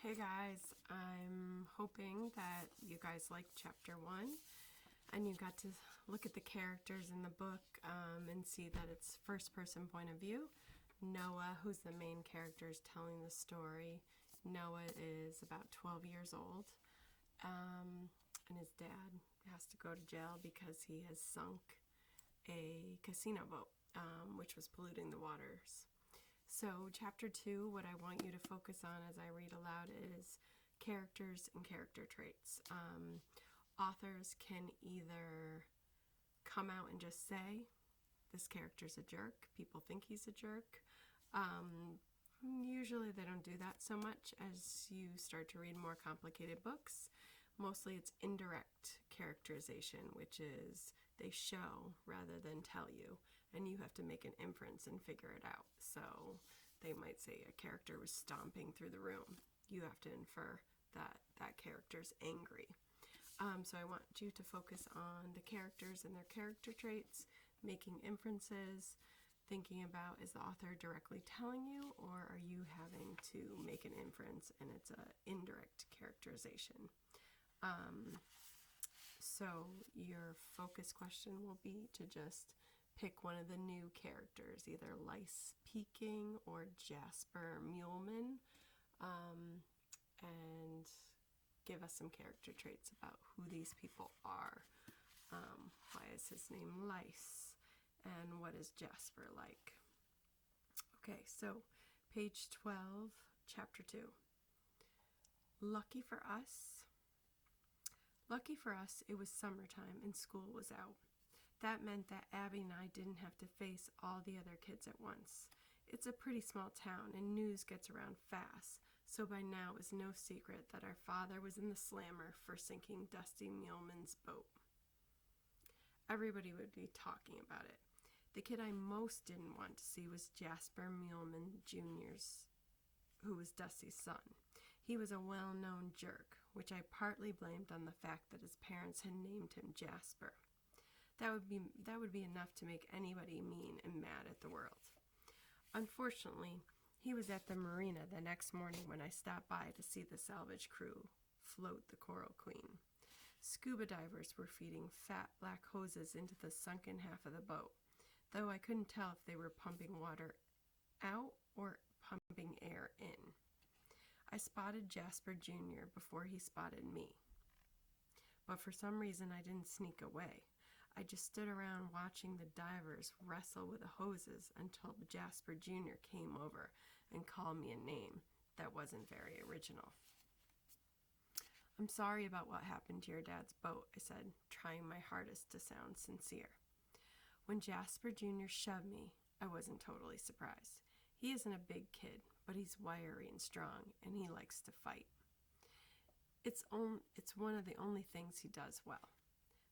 Hey guys, I'm hoping that you guys liked chapter 1 and you got to look at the characters in the book and see that it's first person point of view. Noah, who's the main character, is telling the story. Noah is about 12 years old and his dad has to go to jail because he has sunk a casino boat, which was polluting the waters. So chapter 2, what I want you to focus on as I read aloud is characters and character traits. Authors can either come out and just say, this character's a jerk, people think he's a jerk. Usually they don't do that so much as you start to read more complicated books. Mostly it's indirect characterization, which is they show rather than tell you, and you have to make an inference and figure it out. So they might say a character was stomping through the room. You have to infer that that character's angry. So I want you to focus on the characters and their character traits, making inferences, thinking about, is the author directly telling you, or are you having to make an inference and it's an indirect characterization? So your focus question will be to just pick one of the new characters, either Lice Peking or Jasper Muleman, and give us some character traits about who these people are. Why is his name Lice? And what is Jasper like? Okay, so page 12, chapter 2. Lucky for us, it was summertime and school was out. That meant that Abby and I didn't have to face all the other kids at once. It's a pretty small town and news gets around fast, so by now it was no secret that our father was in the slammer for sinking Dusty Muleman's boat. Everybody would be talking about it. The kid I most didn't want to see was Jasper Muleman Jr.'s, who was Dusty's son. He was a well-known jerk, which I partly blamed on the fact that his parents had named him Jasper. That would be enough to make anybody mean and mad at the world. Unfortunately, he was at the marina the next morning when I stopped by to see the salvage crew float the Coral Queen. Scuba divers were feeding fat black hoses into the sunken half of the boat, though I couldn't tell if they were pumping water out or pumping air in. I spotted Jasper Jr. before he spotted me. But for some reason I didn't sneak away. I just stood around watching the divers wrestle with the hoses until Jasper Jr. came over and called me a name that wasn't very original. I'm sorry about what happened to your dad's boat, I said, trying my hardest to sound sincere. When Jasper Jr. shoved me, I wasn't totally surprised. He isn't a big kid, but he's wiry and strong, and he likes to fight. It's one of the only things he does well.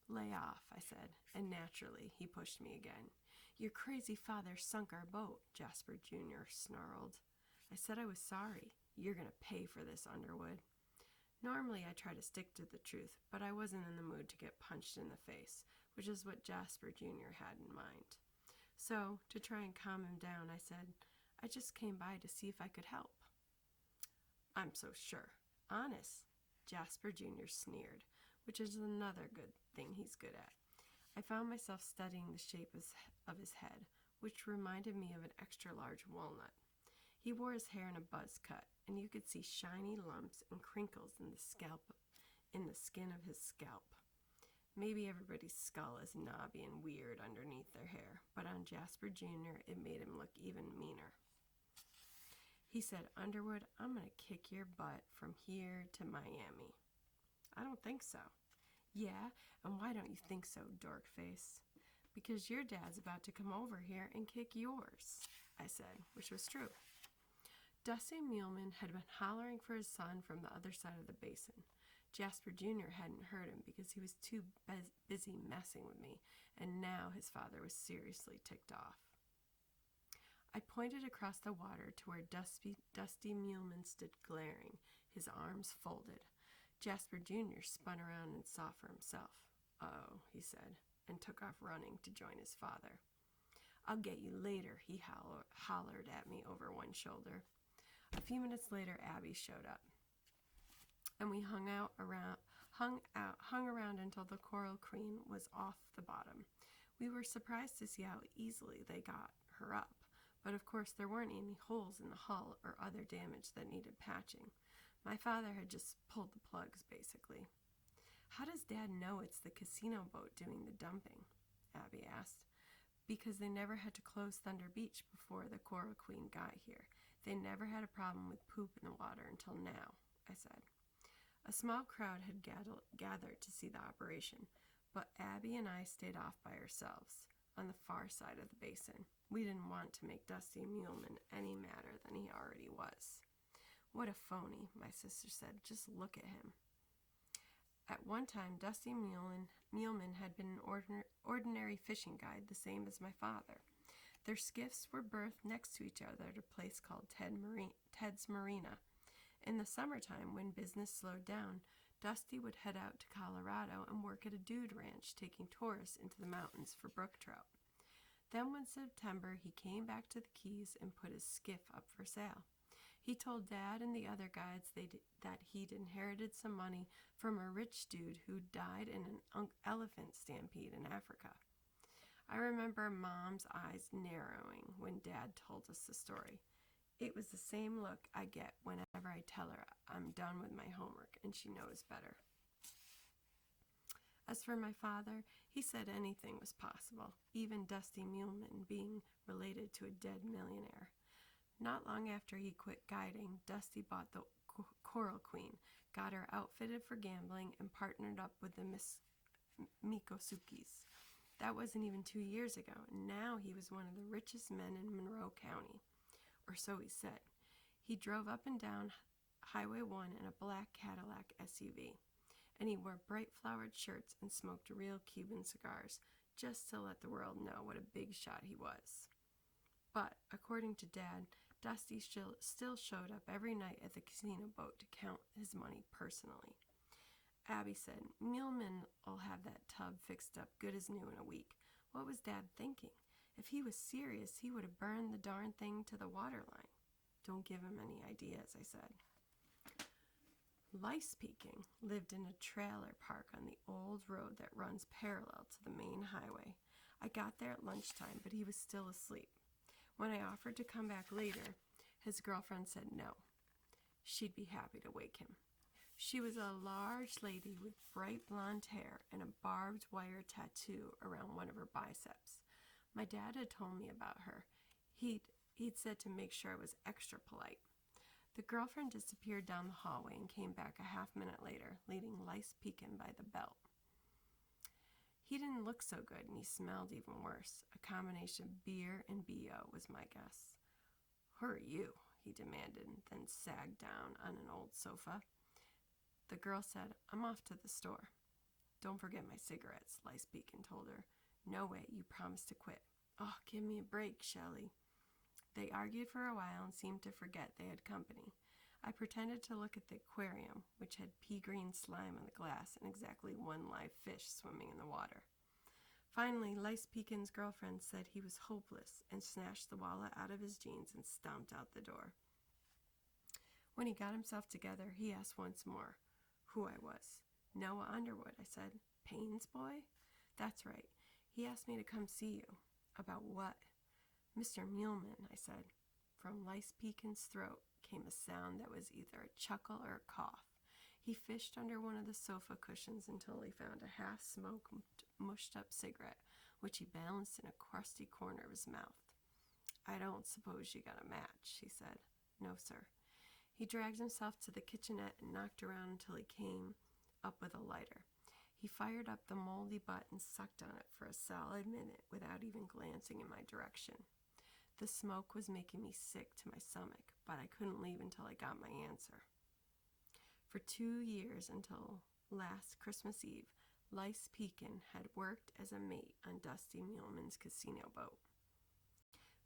Lay off, I said, and naturally he pushed me again. Your crazy father sunk our boat, Jasper Jr. snarled. I said I was sorry. You're going to pay for this, Underwood. Normally I try to stick to the truth, but I wasn't in the mood to get punched in the face, which is what Jasper Jr. had in mind. So, to try and calm him down, I said, I just came by to see if I could help. I'm so sure. Honest, Jasper Jr. sneered, which is another good thing he's good at. I found myself studying the shape of his head, which reminded me of an extra large walnut. He wore his hair in a buzz cut, and you could see shiny lumps and crinkles in the skin of his scalp. Maybe everybody's skull is knobby and weird underneath their hair, but on Jasper Jr. it made him look even meaner. He said, Underwood, I'm going to kick your butt from here to Miami. I don't think so. Yeah, and why don't you think so, dorkface? Because your dad's about to come over here and kick yours, I said, which was true. Dusty Muleman had been hollering for his son from the other side of the basin. Jasper Jr. hadn't heard him because he was too busy messing with me, and now his father was seriously ticked off. I pointed across the water to where Dusty Muleman stood glaring, his arms folded. Jasper Jr. spun around and saw for himself. Oh, he said, and took off running to join his father. I'll get you later, he hollered at me over one shoulder. A few minutes later, Abby showed up. and we hung around until the Coral Queen was off the bottom. We were surprised to see how easily they got her up, but of course there weren't any holes in the hull or other damage that needed patching. My father had just pulled the plugs, basically. How does Dad know it's the casino boat doing the dumping? Abby asked. Because they never had to close Thunder Beach before the Coral Queen got here. They never had a problem with poop in the water until now, I said. A small crowd had gathered to see the operation, but Abby and I stayed off by ourselves on the far side of the basin. We didn't want to make Dusty Muleman any madder than he already was. What a phony, my sister said. Just look at him. At one time, Dusty Muleman had been an ordinary fishing guide, the same as my father. Their skiffs were berthed next to each other at a place called Ted's Marina. In the summertime, when business slowed down, Dusty would head out to Colorado and work at a dude ranch, taking tourists into the mountains for brook trout. Then one September, he came back to the Keys and put his skiff up for sale. He told Dad and the other guides that he'd inherited some money from a rich dude who died in an elephant stampede in Africa. I remember Mom's eyes narrowing when Dad told us the story. It was the same look I get whenever I tell her I'm done with my homework and she knows better. As for my father, he said anything was possible, even Dusty Muleman being related to a dead millionaire. Not long after he quit guiding, Dusty bought the Coral Queen, got her outfitted for gambling, and partnered up with the Mikosukis. That wasn't even 2 years ago, and now he was one of the richest men in Monroe County. Or so he said. He drove up and down Highway 1 in a black Cadillac SUV, and he wore bright flowered shirts and smoked real Cuban cigars, just to let the world know what a big shot he was. But, according to Dad, Dusty still showed up every night at the casino boat to count his money personally. Abby said, Muleman'll have that tub fixed up good as new in a week. What was Dad thinking? If he was serious, he would have burned the darn thing to the waterline. Don't give him any ideas, I said. Lice Peking lived in a trailer park on the old road that runs parallel to the main highway. I got there at lunchtime, but he was still asleep. When I offered to come back later, his girlfriend said no. She'd be happy to wake him. She was a large lady with bright blonde hair and a barbed wire tattoo around one of her biceps. My dad had told me about her. He'd said to make sure I was extra polite. The girlfriend disappeared down the hallway and came back a half minute later, leading Lice Pekin by the belt. He didn't look so good, and he smelled even worse. A combination of beer and BO was my guess. Who are you? He demanded, then sagged down on an old sofa. The girl said, I'm off to the store. Don't forget my cigarettes, Lice Pekin told her. No way, you promised to quit. Oh, give me a break, Shelley. They argued for a while and seemed to forget they had company. I pretended to look at the aquarium, which had pea-green slime on the glass and exactly one live fish swimming in the water. Finally, Lice Pekin's girlfriend said he was hopeless and snatched the wallet out of his jeans and stomped out the door. When he got himself together, he asked once more who I was. Noah Underwood, I said. Payne's boy? That's right. He asked me to come see you. About what? Mr. Muleman, I said. From Lice Pekin's throat came a sound that was either a chuckle or a cough. He fished under one of the sofa cushions until he found a half-smoked, mushed-up cigarette, which he balanced in a crusty corner of his mouth. I don't suppose you got a match, he said. No, sir. He dragged himself to the kitchenette and knocked around until he came up with a lighter. He fired up the moldy butt and sucked on it for a solid minute without even glancing in my direction. The smoke was making me sick to my stomach, but I couldn't leave until I got my answer. For 2 years, until last Christmas Eve, Lice Pekin had worked as a mate on Dusty Muleman's casino boat.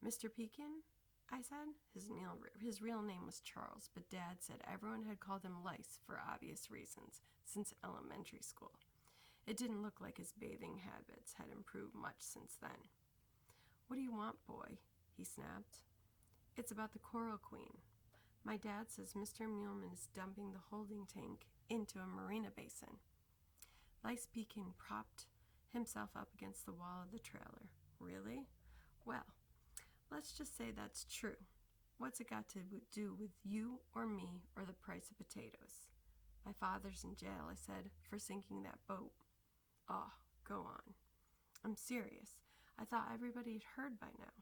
Mr. Pekin? I said. His real name was Charles, but Dad said everyone had called him Lice for obvious reasons, since elementary school. It didn't look like his bathing habits had improved much since then. What do you want, boy? He snapped. It's about the Coral Queen. My dad says Mr. Muleman is dumping the holding tank into a marina basin. Lice Pekin propped himself up against the wall of the trailer. Really? Well, let's just say that's true. What's it got to do with you or me or the price of potatoes? My father's in jail, I said, for sinking that boat. Oh, go on. I'm serious. I thought everybody had heard by now.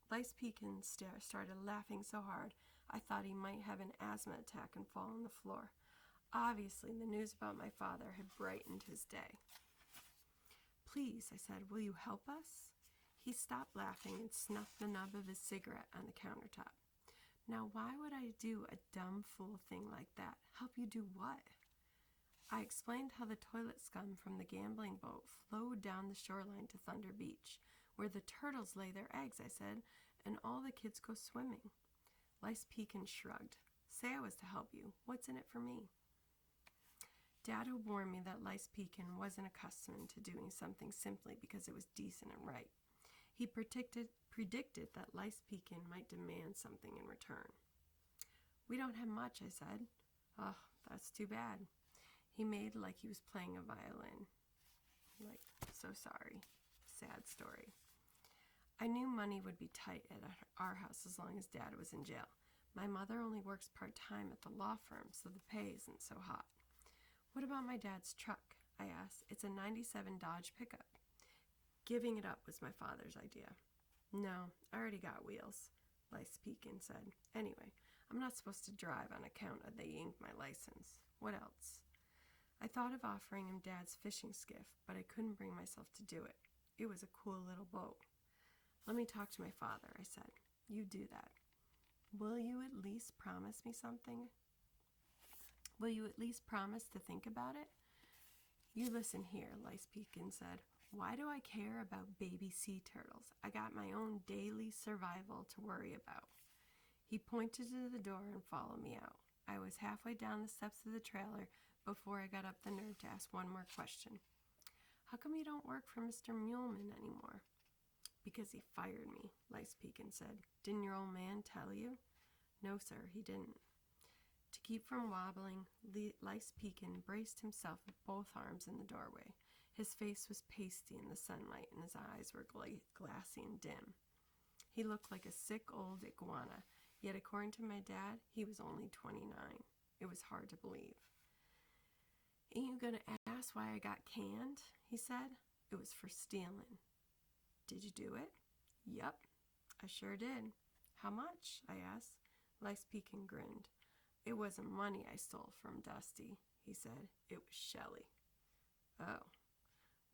Lice Pekin started laughing so hard I thought he might have an asthma attack and fall on the floor. Obviously, the news about my father had brightened his day. Please, I said, will you help us? He stopped laughing and snuffed the nub of his cigarette on the countertop. Now, why would I do a dumb fool thing like that? Help you do what? I explained how the toilet scum from the gambling boat flowed down the shoreline to Thunder Beach, where the turtles lay their eggs, I said, and all the kids go swimming. Lice Pekin shrugged. Say I was to help you. What's in it for me? Dad had warned me that Lice Pekin wasn't accustomed to doing something simply because it was decent and right. He predicted that Lice Pekin might demand something in return. We don't have much, I said. Oh, that's too bad. He made like he was playing a violin. Like, so sorry. Sad story. I knew money would be tight at our house as long as Dad was in jail. My mother only works part-time at the law firm, so the pay isn't so hot. What about my dad's truck? I asked. It's a 97 Dodge pickup. Giving it up was my father's idea. No, I already got wheels, Lice Pekin said. Anyway, I'm not supposed to drive on account of they inked my license. What else? I thought of offering him Dad's fishing skiff, but I couldn't bring myself to do it. It was a cool little boat. Let me talk to my father, I said. You do that. Will you at least promise me something? Will you at least promise to think about it? You listen here, Lice Pekin said. Why do I care about baby sea turtles? I got my own daily survival to worry about. He pointed to the door and followed me out. I was halfway down the steps of the trailer before I got up the nerve to ask one more question. How come you don't work for Mr. Muleman anymore? Because he fired me, Lice Pekin said. Didn't your old man tell you? No, sir, he didn't. To keep from wobbling, Lice Pekin braced himself with both arms in the doorway. His face was pasty in the sunlight, and his eyes were glassy and dim. He looked like a sick old iguana, yet according to my dad, he was only 29. It was hard to believe. Ain't you gonna ask why I got canned? He said. It was for stealing. Did you do it? Yep, I sure did. How much? I asked. Lice Pekin grinned. It wasn't money I stole from Dusty, he said. It was Shelley. Oh,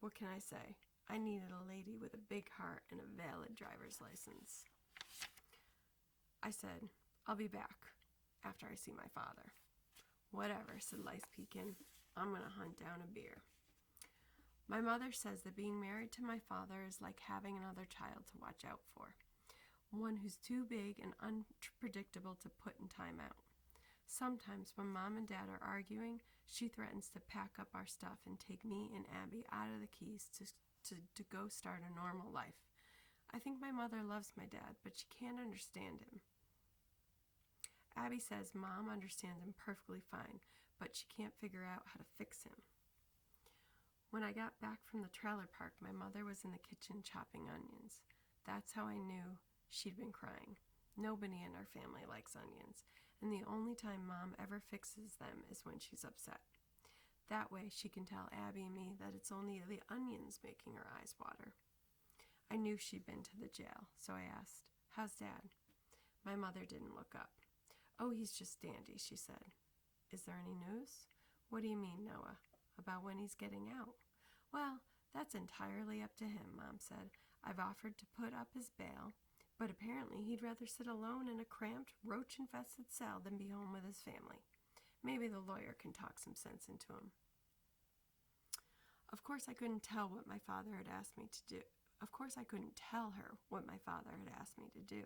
what can I say? I needed a lady with a big heart and a valid driver's license. I said, I'll be back after I see my father. Whatever, said Lice Pekin. I'm going to hunt down a beer. My mother says that being married to my father is like having another child to watch out for. One who's too big and unpredictable to put in time out. Sometimes when Mom and Dad are arguing, she threatens to pack up our stuff and take me and Abby out of the Keys to go start a normal life. I think my mother loves my dad, but she can't understand him. Abby says Mom understands him perfectly fine, but she can't figure out how to fix him. When I got back from the trailer park, my mother was in the kitchen chopping onions. That's how I knew she'd been crying. Nobody in our family likes onions, and the only time Mom ever fixes them is when she's upset. That way she can tell Abby and me that it's only the onions making her eyes water. I knew she'd been to the jail, so I asked, How's Dad? My mother didn't look up. Oh, he's just dandy, she said. Is there any news? What do you mean, Noah? About when he's getting out? Well, that's entirely up to him, Mom said. I've offered to put up his bail, but apparently he'd rather sit alone in a cramped, roach-infested cell than be home with his family. Maybe the lawyer can talk some sense into him. Of course, I couldn't tell what my father had asked me to do. Of course, I couldn't tell her what my father had asked me to do.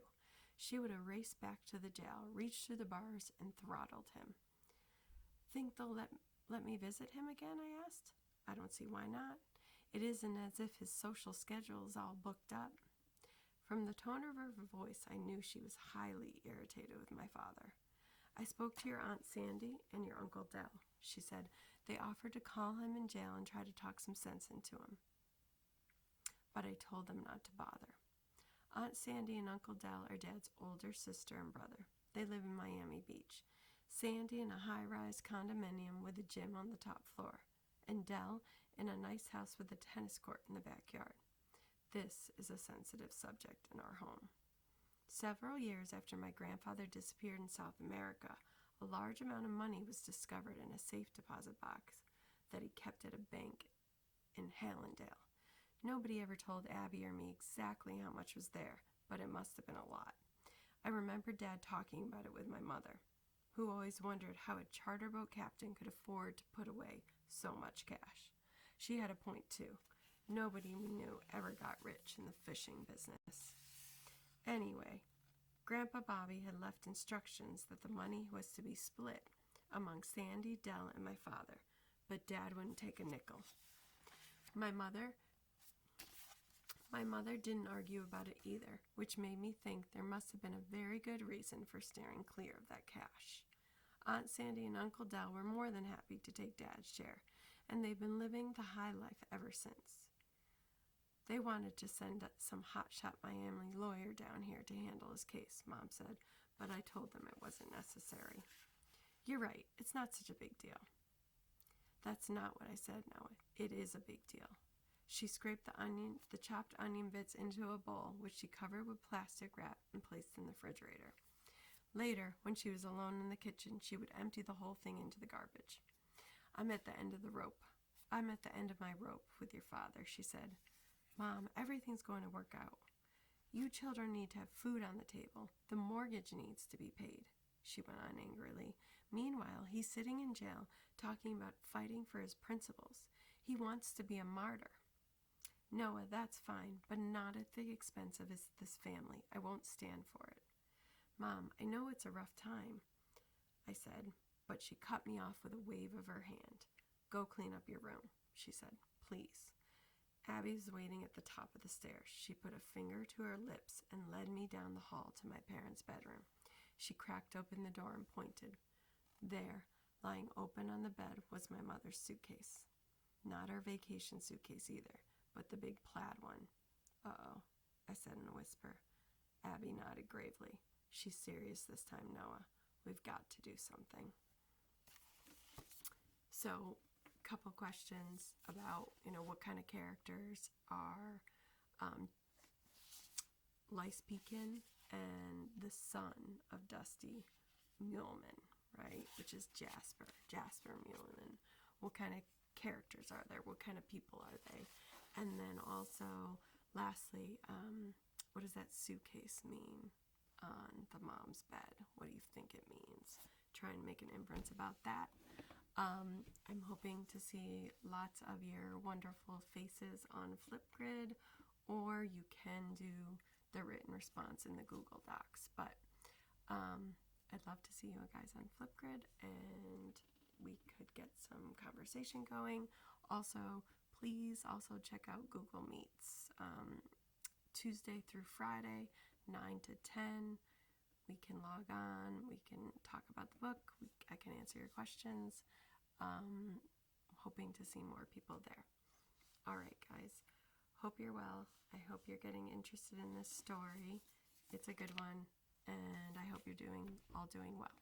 She would have raced back to the jail, reached through the bars, and throttled him. Think they'll let me visit him again, I asked. I don't see why not. It isn't as if his social schedule is all booked up. From the tone of her voice, I knew she was highly irritated with my father. I spoke to your Aunt Sandy and your Uncle Dell, she said. They offered to call him in jail and try to talk some sense into him. But I told them not to bother. Aunt Sandy and Uncle Dell are Dad's older sister and brother. They live in Miami Beach. Sandy in a high-rise condominium with a gym on the top floor, and Dell in a nice house with a tennis court in the backyard. This is a sensitive subject in our home. Several years after my grandfather disappeared in South America, a large amount of money was discovered in a safe deposit box that he kept at a bank in Hallandale. Nobody ever told Abby or me exactly how much was there, but it must have been a lot. I remember Dad talking about it with my mother, who always wondered how a charter boat captain could afford to put away so much cash. She had a point too. Nobody we knew ever got rich in the fishing business. Anyway, Grandpa Bobby had left instructions that the money was to be split among Sandy, Dell, and my father, but Dad wouldn't take a nickel. My mother didn't argue about it either, which made me think there must have been a very good reason for steering clear of that cash. Aunt Sandy and Uncle Dell were more than happy to take Dad's share, and they've been living the high life ever since. They wanted to send some hotshot Miami lawyer down here to handle his case, Mom said, but I told them it wasn't necessary. You're right, it's not such a big deal. That's not what I said, Noah. It is a big deal. She scraped the chopped onion bits into a bowl, which she covered with plastic wrap and placed in the refrigerator. Later, when she was alone in the kitchen, she would empty the whole thing into the garbage. I'm at the end of my rope with your father, she said. Mom, everything's going to work out. You children need to have food on the table. The mortgage needs to be paid, she went on angrily. Meanwhile, he's sitting in jail talking about fighting for his principles. He wants to be a martyr. Noah, that's fine, but not at the expense of this family. I won't stand for it. Mom, I know it's a rough time, I said, but she cut me off with a wave of her hand. Go clean up your room, she said, please. Abby was waiting at the top of the stairs. She put a finger to her lips and led me down the hall to my parents' bedroom. She cracked open the door and pointed. There, lying open on the bed, was my mother's suitcase. Not our vacation suitcase either, but the big plaid one. Uh-oh, I said in a whisper. Abby nodded gravely. She's serious this time, Noah. We've got to do something. So, couple questions about, what kind of characters are Lice Pekin and the son of Dusty Muleman, right? Which is Jasper Muleman. What kind of characters are there? What kind of people are they? And then also, lastly, what does that suitcase mean on the mom's bed? What do you think it means? Try and make an inference about that. I'm hoping to see lots of your wonderful faces on Flipgrid, or you can do the written response in the Google Docs. But I'd love to see you guys on Flipgrid, and we could get some conversation going. Also, please also check out Google Meets Tuesday through Friday, 9 to 10. We can log on, we can talk about the book, I can answer your questions. Hoping to see more people there. Alright guys, hope you're well. I hope you're getting interested in this story. It's a good one, and I hope you're all doing well.